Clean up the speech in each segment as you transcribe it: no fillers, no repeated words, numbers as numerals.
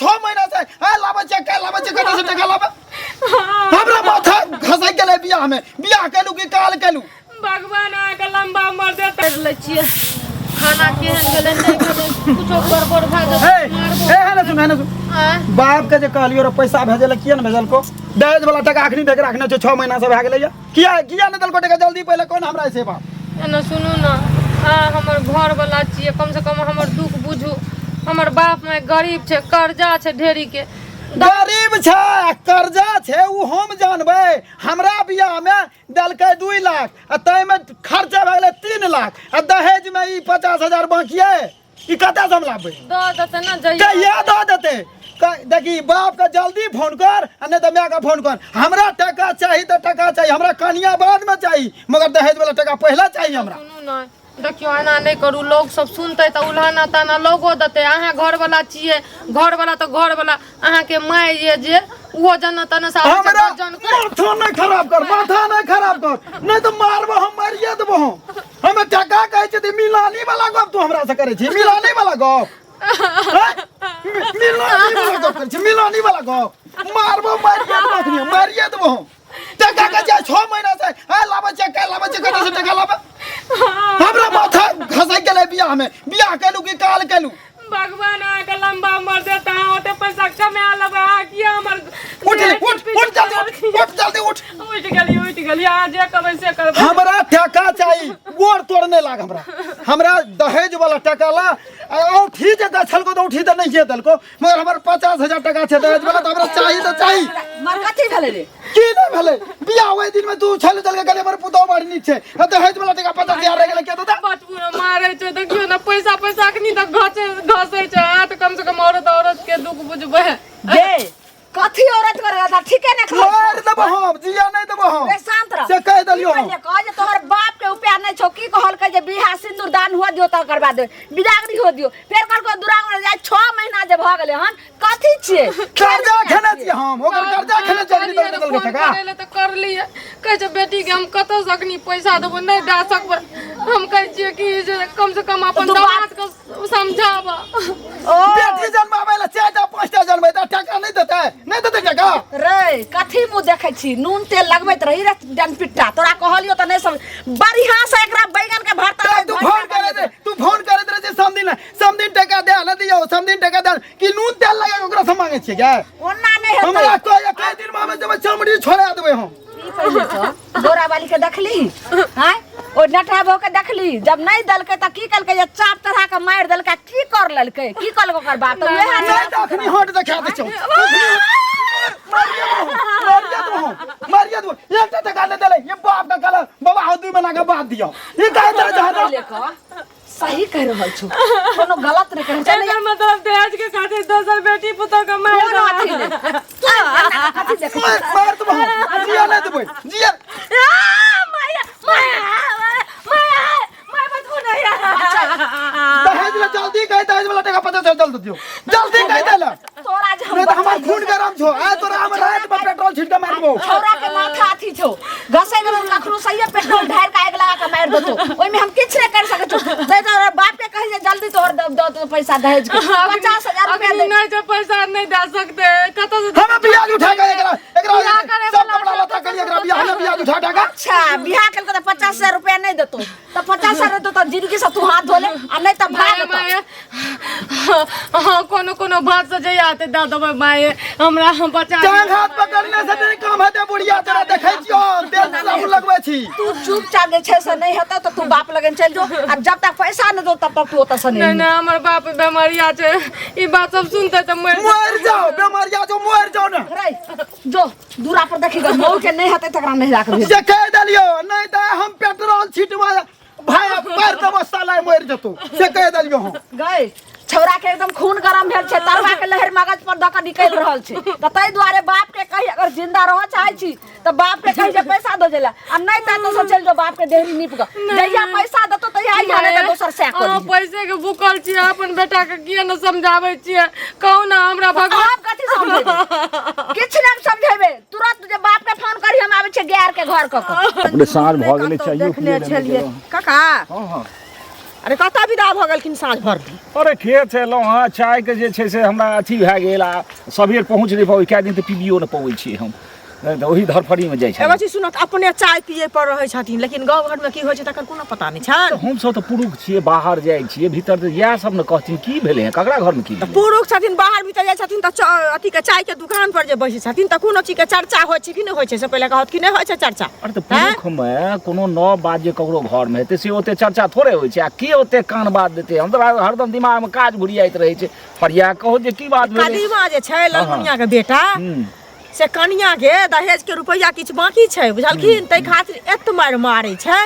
6 महीना से लाबे कत से टका लाबे हमरा माथा घसै गेलै बियाह में बियाह केलु कि काल केलु भगवान आके लंबा उम्र दे कर ले छिए खाना केहन गेलै नहीं गेलै कुछो गड़बड़ भ गेलै है ना सुन बाप के जे कहलियो रे पैसा भेजे ले किया न भेजल को दहेज वाला टका अखनी देख रखने छै 6 महीना से भ गेलै किया न दल को टका जल्दी पहले कोन हमरा से बाप एना सुनू ना हमर घर वाला छिए कम से कम हमर दुख बुझू हमर बाप में गरीब छै कर्जा छै ढेरी के गरीब छै कर्जा छै उ हम जानबै हमरा बियाह में दलकै 2 लाख आ तै में खर्चा भ गेलै 3 लाख आ दहेज में ई 50,000 बाकी है ई कतै से हम लाबे द देते ना जइया द देते देखी बाप के जल्दी फोन कर आ नहीं तो मैं का फोन कर हमरा टका चाहिए तो टका चाहिए हमरा कनिया बाद में चाहिए मगर दहेज वाला टका पहले चाहिए हमरा सुनू ना देखियो एना नहीं करू लोग सब सुनते तो उल्हाना ताना लोगो देते अहाँ घर वाला छिए घर वाला तो घर वाला अहाँ के माय ये जे वो जन तना सा हमरा जन माथा नहीं खराब कर नहीं तो मारबो हम मारिए देबो हम टका कहै छै मिलानी वाला गप तू हमरा से करे छी मिलानी वाला गप मिलानी वाला गप मारबो मारिए देबो टका का 6 महीना से लाबे कत से टका लाबे हमरा माथा घसै गेलै बियाह में बियाह केलु कि काल केलु भगवान आके लंबा उम्र देता ओते पैसा कमा लेबे किया हमर उठ जल्दी उठ गली आज जे कबै से करबे हमरा टका चाहिए गोर तोड़ने लाग हमरा दहेज वाला टका ला औठी जे गछल को तो उठी त नहीं दल को मगर हमर 50,000 टका छै दहेज वाला त हमरा चाहिए त चाहिए मर कथि भेले रे की नहीं भेले बियाह ओइ दिन में तू छल चल के गले पर पुतो बाड़ी नीचे दहेज वाला टका 50,000 रह गेले के त बचपुर मारे छै देखियो ना पैसा अखनी तक घसै छै त कम से कम औरत के दुख बुझबे दे कथि औरत करेगा था ठीके ने खा मार देबो हम जिया नहीं देबो हम रे शांत रह से कह दलियो हम कह जे तोहर बाप के उपाय नहीं छौ की कहल के जे बियाह सिंदूर दान हुआ दियो त करबा दे बिदागरी हो दियो फेर कल को दुरांग में जाय 6 महीना जे भ गेले हन कथि छिए कर्जा खेने छी हम ओकर कर्जा खेने जल्दी दल के टका करे त कर लिए कह जे बेटी के हम कत से अखनी पैसा देबो नहीं दे सकबे हम कह छिए कि जे कम से कम अपन दामाद के समझाबा बेटी जन्मावे ला 4-5 जन्मे त टका नहीं देते टका रे कथि मु देखे छी नून तेल लगबैत रही रे डन पिट्टा तोरा कहलियो त नहीं सब बढ़िया से एकरा बैगन के भरता तू फोन करे रे जे समदिन टका दे न दियो समदिन टका दे कि नून तेल लगा ओकरा से मांगे छिए क्या ओना नहीं हेतै हमरा कोई एक दिन में जब चमड़ी छोड़ा देबे हम की पहिले छ बोरा वाली के देखली हैं ओ नटाबो के देखली जब नहीं दलके त की कलके जे चाप तरह के मार दलके की कर ललके की कलको कर बात तो ये नहीं देखनी हट देखा दे छौ मारिया दो एक टका न देले ये बाप का कलर बाबा हदू बना के बात दियो ये काहे तरह जहां लेको सही कह रहल छु कोनो गलत नहीं कह छै एकर मतलब दहेज के खातिर दोसर बेटी पुतो के मार दो कथि देख मार तो जिया नहीं देबे जिया दहेज ला जल्दी कह दहेज वाला टका 50,000 दियो जल्दी कह देला तोरा जे नहीं तो हमार खून गरम छो आ तोरा हम रात में पेट्रोल छिड़का मारबो छोरा के माथा अथी छौ घसे गेल कखनो सही पेट्रोल ढार के आग लगा के मार देतो ओइ में हम किछ नहीं कर सकै छौ दे तोर बाप के कहि जे जल्दी तोहर दो पैसा दहेज के 50,000 रुपया दे नहीं जो पैसा नहीं दे सकते कत से हम ब्याज उठा के एकरा सब कपड़ा लता करिए एकरा ब्याज उठा टाका अच्छा बियाह केल के 50,000 रुपया नहीं देतो तो 50,000 देतो तो जिंदगी से तू हाथ धोले आ नहीं त भाग हां कोनो बात से जई आते दा दबे माए हमरा हम बचा जांग हाथ पकड़ने से नहीं काम हेते बुढ़िया तोरा देखै छियो तेल सब लगबै छी तू चुपचाप जे छै से नहीं हेता तो तू बाप लगन चल जो अब जब तक पैसा न दो तब तक तू ओता से नहीं नहीं हमर बाप बीमारिया छै ई बात सब सुनते त मर जाओ बीमारिया जो मर जाओ ना रे जो दूरा पर देखिगा मौ के नहीं हेते तकरा नहीं राख जे कह दलियो नहीं त हम पेट्रोल छिटवा भाई पैर दबो साला मर जतो से कह दलियो हम गए छौरा के एकदम खून गरम भेल छै तरवा के लहर मगज पर दक निकल रहल छै त तै दुआरे बाप के कहि अगर जिंदा रह चाहै छी त बाप के कहि जे पैसा दो देला आ नहीं त तो चल जो बाप के देहरी नीप ग जइया पैसा दतो त आई जाने त दोसर से कर पैसे के भूखल छी अपन बेटा के किए न समझाबै छी कहू ना हमरा भगवान कथि समझेबे किछ न समझेबे तुरंत जे बाप के फोन करी हम आबै छै गैर के घर क अपने साँझ भ गेलै चाहिए देखले छलिए काका हां हां अरे कतऽ विदा भऽ गेलखिन साँझ भर अरे खेत एलहुँ हँ चायके जे छै से हमरा अथी भए गेल आ सबेर पहुँच नहि पाबै कए दिन तऽ पिबियो नहि पबै छी हम तऽ ओही धरफड़ीमे जाइ छै एगो चीज सुनत अपने चाय पिए पर रहै छथिन लेकिन गाँव घरमे की होइ छै तकर कोनो पता नहि छनि हमसब तऽ पुरुष छियै बाहर जाइ छियै भीतर तऽ इएह सब ने कहथिन की भेलै हँ ककरा घरमे की भेलै पुरुष छथिन बाहर भीतर जाइ छथिन तऽ अथीके चायके दुकान पर जे बैसै छथिन तऽ कोनो चीजके चर्चा होइ छै कि नहि होइ छै से पहिले कहत कि नहि होइ छै चर्चा अरे तऽ पुरुषमे कोनो नव बात जे ककरो घरमे हेतै से ओते चर्चा थोड़े होइ छै आ के ओते कान बात देतै हम तऽ हरदम दिमागमे काज घुरियाइत रहै छै फरिया कहू जे की बात भेलै कदीमा जे छै ललमुनियाके बेटा से कनिया के दहेज के रुपैया किछु बाकी छै बुझलखिन तै खातिर एत मारै छै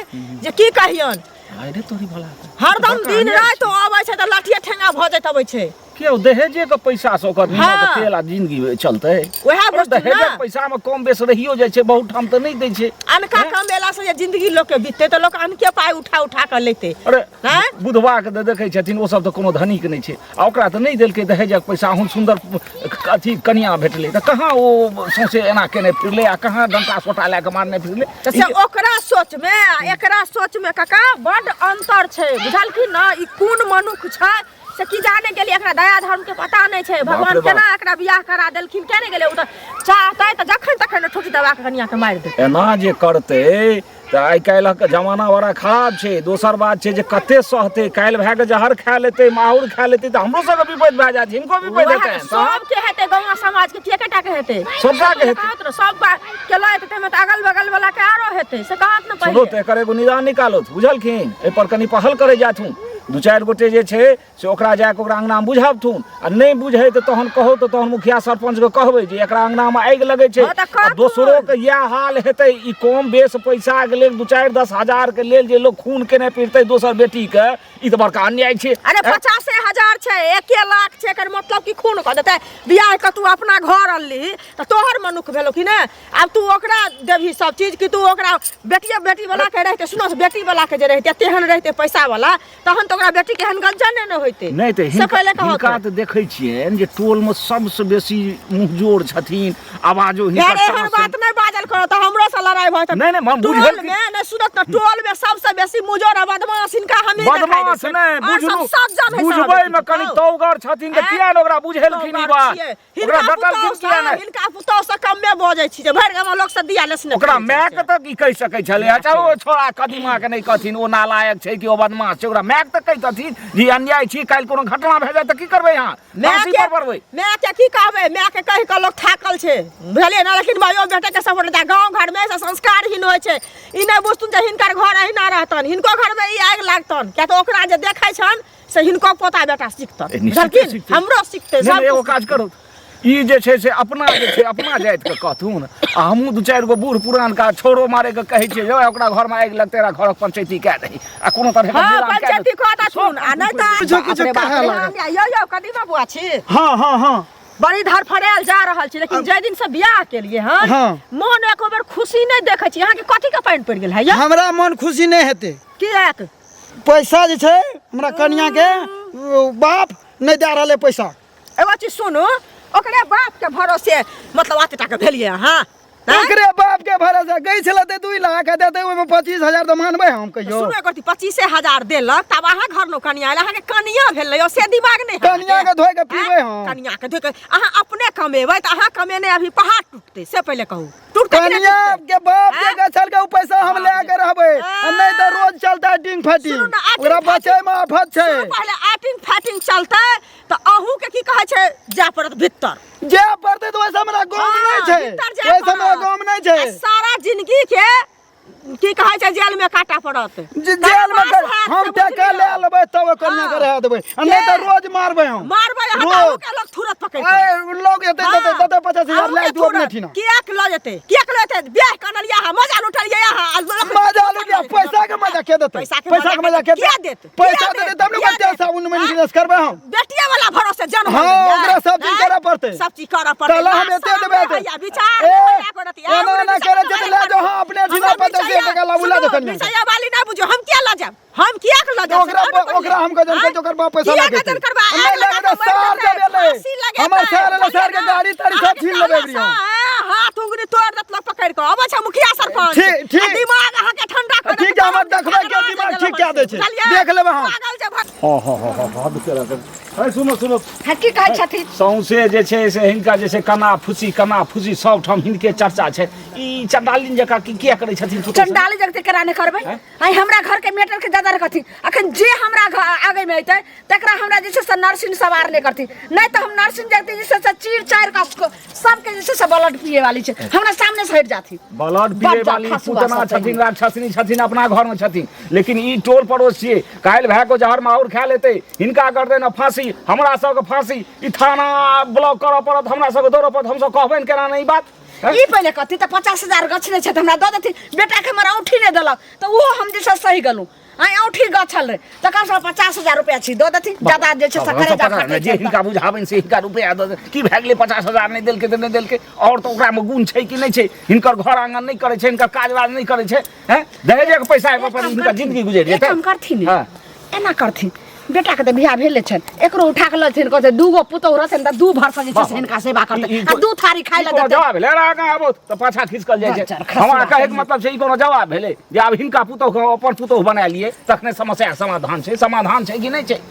जे की कहियन अरे तोरी भला हरदम दिन रात आबै छै तऽ लाठिए ठेंगा भऽ जाइत अबै छै के दहेजे के पैसा से ओकर नीमक तेल आ जिंदगी चलतै ओएह दहेज के पैसा में कम बेस रहियो जाइ छै बहुत ठाम तऽ नहीं दै छै अनका कमेला से जे जिंदगी लोक के बीतते तऽ लोक अनके पाइ उठा के लेते अरे बुधवा के देखै छथिन ओ सब तऽ कोनो धनिक नहि छै आ ओकरा तऽ नहीं देलकै दहेजक पैसा हुन सुंदर अथी कनिया भेटलै तऽ कहाँ ओ सौंसे एना केने फिरलै आ कहाँ डंटा सोटा लए के मारने फिरलै तऽ से ओकरा सोच में एकरा सोच में काका बड अंतर छै बुझलखिन ना ई कोन मनुख छै से की जाने के लिए एकरा दया धर्म के पता नहीं छै भगवान केना एकरा बियाह करा देलखिन केने गेलै उ त चाहतै त जखन तखन ठोठी दबा के कनिया के मारि देतै एना जे करतै तऽ आइ काल्हिक जमाना बड़ा खराब छै दोसर बात छै जे कते सहतै काल्हि भए के जहर खा लेतै माहुर खा लेतै तऽ हमरो सबके विपद भए जायत हिनको विपद हेतै सबके हेतै गाँव समाज के केटा के हेतै सबटा के हेतै सब के लैत तेमे त अगल बगल वाला के आरो हेतै से कहत न पहिले चलो त एकर एगो निदान निकालो बुझलखिन एहि पर कनी पहल करे जाथुन दू चारि गोटे जे छै से ओकरा जाके ओकरा अंगना बुझाबथुन आ नहीं बुझै तऽ तहन कहो तऽ तहन मुखिया सरपंच के कहबै जे एकरा अंगना में आगि लगै छै आ दोसरो के इएह हाल हेतै ई कम बेस पैसा के लेल 2-4-10 हजार के लेल जे लोग खून केने पीड़तै दोसर बेटी के ई तऽ बड़का अन्याय छै अरे 50,000 छै 1 लाख छै एकर मतलब कि खून क देतै बियाह के तू अपना घर अनली त तोहर मनुख भेलो कि नै अब तू ओकरा देबही सब चीज कि तू ओकरा बेटी वाला के रहते सुनो बेटी वाला के जे रहते तेहन रहते पैसा वाला तहन तो ओकरा बेटी के हन गंजन न होइते नहीं त हिनका त देखै छियन जे टोल में सबसे बेसी मुंहजोड़ छथिन आवाजो हिनकर एहन बात नहीं बाजल करो त हमरो से लड़ाई भत नहीं नहीं हम बुझल में न सुनत न टोल में सबसे बेसी मुंहजोड़ आ बदमाश हिनका हमें बदमाश नहीं बुझबै में कनी तौगर छथिन त किया न ओकरा बुझेलखिन ई बात ओकरा डटलखिन किया नहीं हिनका पुतौ से कम में बजै छी जे भर गाम लोग से दिया लेसने ओकरा मैक त की कहि सकै छले अच्छा ओ छोरा कदीमा के नहीं कहथिन ओ नालायक छै कि ओ बदमाश छै ओकरा मैक त कहितथिन जी अन्याय छी काल कोनो घटना भए जाय त की करबै यहां फांसी पर पड़बै मैं के की कहबै मैं के कहि के लोग थाकल छै भेले ना लेकिन भाइयो बेटे के सपोर्ट दा गांव घर में से संस्कारहीन होय छै ई नै बुझतुन जे हिनकर घर अहिना रहतन हिनको घर में ई आग लागतन क्या तो ओकरा जे देखै छन से हिनको पोता बेटा सिखतन लेकिन हमरो सिखते सब एगो काज करू ई जे छै से अपना जे छै अपना जाइत के कहथुन आ हमहू 2-4 गो बूढ़ पुरान का छोरो मारे के कहै छै जे ओकरा घर में आगि लगतै तेरा घर पंचायती कए दही आ कोनो तरह के हां पंचायती कहता सुन आ नै त कुछ कहे लागे यो कदीमा बुआ छी हां हां हां बड़ी धर फरेल जा रहल छी लेकिन जे दिन से बियाह के लिए हन मन एको बेर खुशी नहीं देखै छी यहां के कथि के पाइन पड़ गेल है हमरा मन खुशी नहीं हेते कियाक पैसा जे छै हमरा कन्या के बाप नहीं दे रहले पैसा एगो चीज सुनू ओकरे बाप के भरोसे मतलब आते के भेलिए हां ओकरे बाप के भरोसे गई छले ते 2 लाख देते ओय में 25,000 त मानबै हम कहियो सुनो करती 25,000 देलक तब अहाँ घर नो कनिया अहाँ के कनिया भेलै से दिमाग नहीं कनिया के धोय के पीबै हम कनिया के धोय के अहाँ अपने कमेबै त अहाँ कमेने अभी पहाड़ टूटते से पहले कहू टूटते कनिया के बाप के गछल के पैसा हम ले के रहबै नहीं त रोज चलता टिंग फाटिंग ओकरा बचै में आफत छै पहले आटिंग फाटिंग चलते त अहू के की कहै छै जा पड़त भीतर जे पड़ते तो वैसे हमरा गांव नहीं छै वैसे हमरा गांव नहीं छै सारा जिंदगी के की कहै छै जेल में काटा पड़त जेल में हम टका ले लेबै तब कन्या के रह देबै नहीं त रोज मारबै हम मारबै हटाऊ के लोग तुरंत पकड़ ए लोग एते 50,000 ले दू अपने ठीना किया के ल जेते किया के लेते बियाह करलिया हम मजा लुटलिया यहां मजा लुटिया पैसा के मजा के देते पैसा के मजा के देते पैसा देते तब न बच्चा साबुन में बिजनेस करबै हम बेटिया वाला भरोसे जन्म हां ओकरा सब चीज करे पड़ते सब चीज करे पड़ते चला हम एते देबै भैया विचार ना करती एना ना करे त ले जो हां अपने ठीना 50,000 टका ला बुला दे कन्या विषय वाली ना बुझो हम क्या ला जाब हम किया के ला जाब ओकरा हम के जन के जोकर बाप पैसा लागे हम लगे सार देले हमर सार के गाड़ी तारी सब छीन लेबे बिया हाथ उंगली तोड़ देत लोग पकड़ के अब अच्छा मुखिया सरपंच ठीक दिमाग अहाँ के ठंडा कर ठीक हमर देखबे के दिमाग ठीक क्या दे छै देख लेबे हम पागल छै हद केला कर अरे सुनो सुनो है की कहै छथिन सौंसे जे छै से हिनका जे छै कना फुसी सब ठाम हिनके चर्चा छै ई चंडालिन जका की किया करै छथिन चंडाली जगते करा नहीं करबै आई हमरा घर के मैटर के ज्यादा रखती अखन जे हमरा आगे में अइतै तकरा हमरा जे छै से नर्सिंग सवार नहीं करती नहीं तो हम नर्सिंग जगते जे से चीर चार का सबके जे छै से ब्लड पिए वाली छै हमरा सामने से हट जाती ब्लड पिए वाली पुतना छथिन राक्षसनी छथिन अपना घर में छथिन लेकिन ई टोल पड़ोस छियै काल्हि भए को जहर माहौर खा लेतै हिनका कर देना फांसी हमरा सबके फांसी ई थाना ब्लॉक करऽ पड़त हमरा सबके दौड़ऽ पड़त हम सब कहबे केना नहीं बात ई पहले कथी त 50,000 गछने छै त हमरा द देती बेटा के हमरा औठी नहीं देलक त वो हम जे सही गलू आई औठी गछल रे त कम से 50,000 रुपया छी द देती ज्यादा जे छै सकरे जा फटे जे हिनका बुझाबन से हिनका रुपया द की भए गेलै 50,000 नहीं देलके त नहीं देलके और तो ओकरा में गुण छै कि नहीं छै हिनकर घर आंगन नहीं करे छै हिनकर काजराज नहीं करे छै हैं दहेज के पैसा पर हिनका जिंदगी गुजर जेतै हम करथिन एना करथिन बेटा के त बियाह भेले छन एकरो उठा के लथिन कहते दूगो पुतौ रहथिन त दू भर से जे छै हिनका सेवा करते आ दू थारी खाइ ल देते जवाब भेले आगा आबो त पाछा खिसकल जाय छै हमरा कहे के मतलब छै ई कोनो जवाब भेले जे आब हिनका पुतौ के अपन पुतौ बना लिए तखने समस्या समाधान छै कि नहीं छै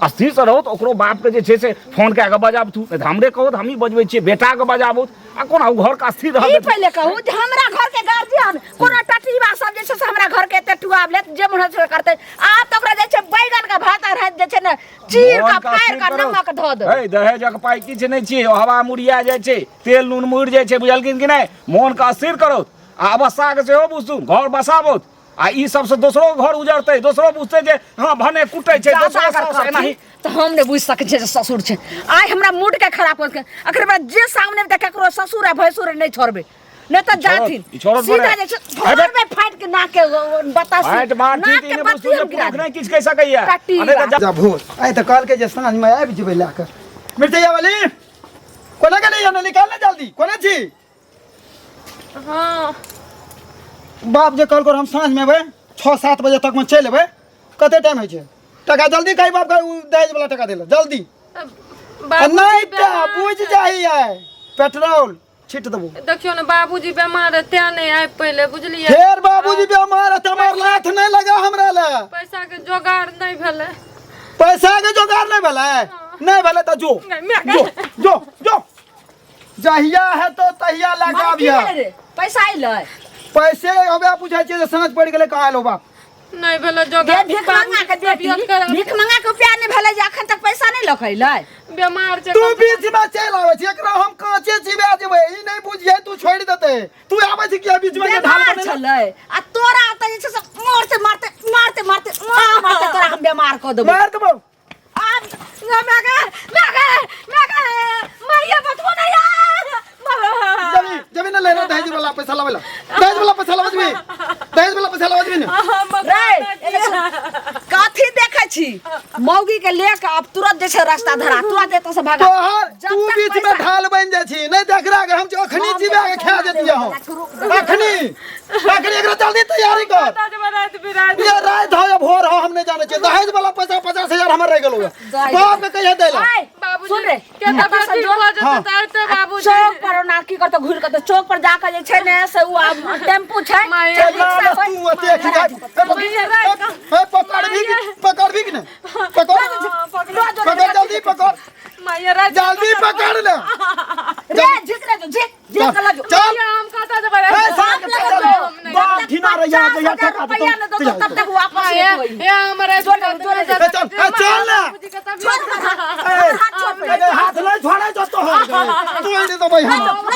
अस्थिर से रहो तो ओकरो बाप के जे छै से फोन के आगे बजाबथु नहीं त हमरे कहो त हमही बजबै छियै बेटा के बजाबू आ कोना घर का अस्थिर रह ई पहले कहू जे हमरा घर के गार्जियन कोनो टटीबा सब जे छै से हमरा घर के एते टुआब लेत जे मन से करते आप त ओकरा जे छै बैगन का भात रह जे छै ने चीर का फाड़ का नमक ध दे ए दहेजक पाई किछ नहीं छियै हवा मुड़िया जाय छै तेल नून मुड़ जाय छै बुझलकिन कि नहीं मोन का अस्थिर करो आ अवस्था के सेहो बुझू घर बसाबो आ ई सब से दोसरो घर उजड़ते दोसरो बुझते जे हां भने कुटै छै दोसरो से नहीं तो हम ने बुझ सकै छै ससुर छै आइ हमरा मूड के खराब कर के अखर बाद जे सामने में ककरो ससुर है भैंसुर नहीं छोड़बे नहीं तो जाथिन सीधा जे छै घर में फाइट के नाक के बता फाइट मार ठीक ने बुझू जे पूरा नहीं किछ कह सकैया अरे जा भोर आइ त काल के जे साँझ में आबि जेबै लाकर मिर्चैया वाली कोना के नहीं आना निकाल ले जल्दी कोना छी हां बाप जे कल कर हम साँझ में अबै 6-7 बजे तक में चल अबै कते टाइम है छै टका जल्दी कही बाप का दहेज वाला टका देला जल्दी नहीं त बुझ जाइए पेट्रोल छिट देबो देखियो ने बाबूजी बीमार है त्या नहीं आइ पहले बुझलिए फेर बाबूजी बीमार है तमर लाथ नहीं लगा हमरा ले पैसा के जोगाड़ नहीं भेले पैसा के जोगाड़ नहीं भेले नहीं भेले त जो जहिया है तो तहिया लगाबिया पैसा आइले पैसे हमे पूछै छियै जे साँझ पड़ गेलै कहाँ लो बाप नहीं भेले जोगाड़ भीख मंगा के भीख मंगा के रुपया नहीं भेले जे अखन तक पैसा नहीं लखैले बीमार छै तू बीच में चल आवे छी एकरा हम कांचे चिबा जेबै ई नहीं बुझिए तू छोड़ देते तू आवे छी किया बीच में के ढाल बने चलै आ तोरा त जे छै से मारते तोरा हम बीमार क देबो मार देबो अब लगा मैया बतबो नहीं जमीन ले रे दहेज वाला पैसा लावेला दहेज वाला पैसा लावजबी ने काथी देखे छी मौगी के लेके अब तुरंत जे छै रास्ता धरा तुरंत एत से भागा तू बीच में ढाल बन जाय छी नहीं देख रहा हम अखनी जीवा के खा जतिया हम अखनी एकरा जल्दी तैयारी कर ये रात हो या भोर हो हम नहीं जाने छी दहेज वाला पैसा 50,000 हमर रह गेलो बाप के कहिए देला सुन रे के तबियत ठीक हो जते त बाबूजी चौक पर ना की करते घुर के चौक पर जाके जे छै ने से उ टेम्पू छै पकड़ भी ने पकड़ जल्दी पकड़ माया जल्दी पकड़ ले चल हम खाता जब बाप ठिना रे या ठका तब तक वापस ये हमारे चल ना हाथ नहीं छोड़े जो तो तू नहीं तो भाई हम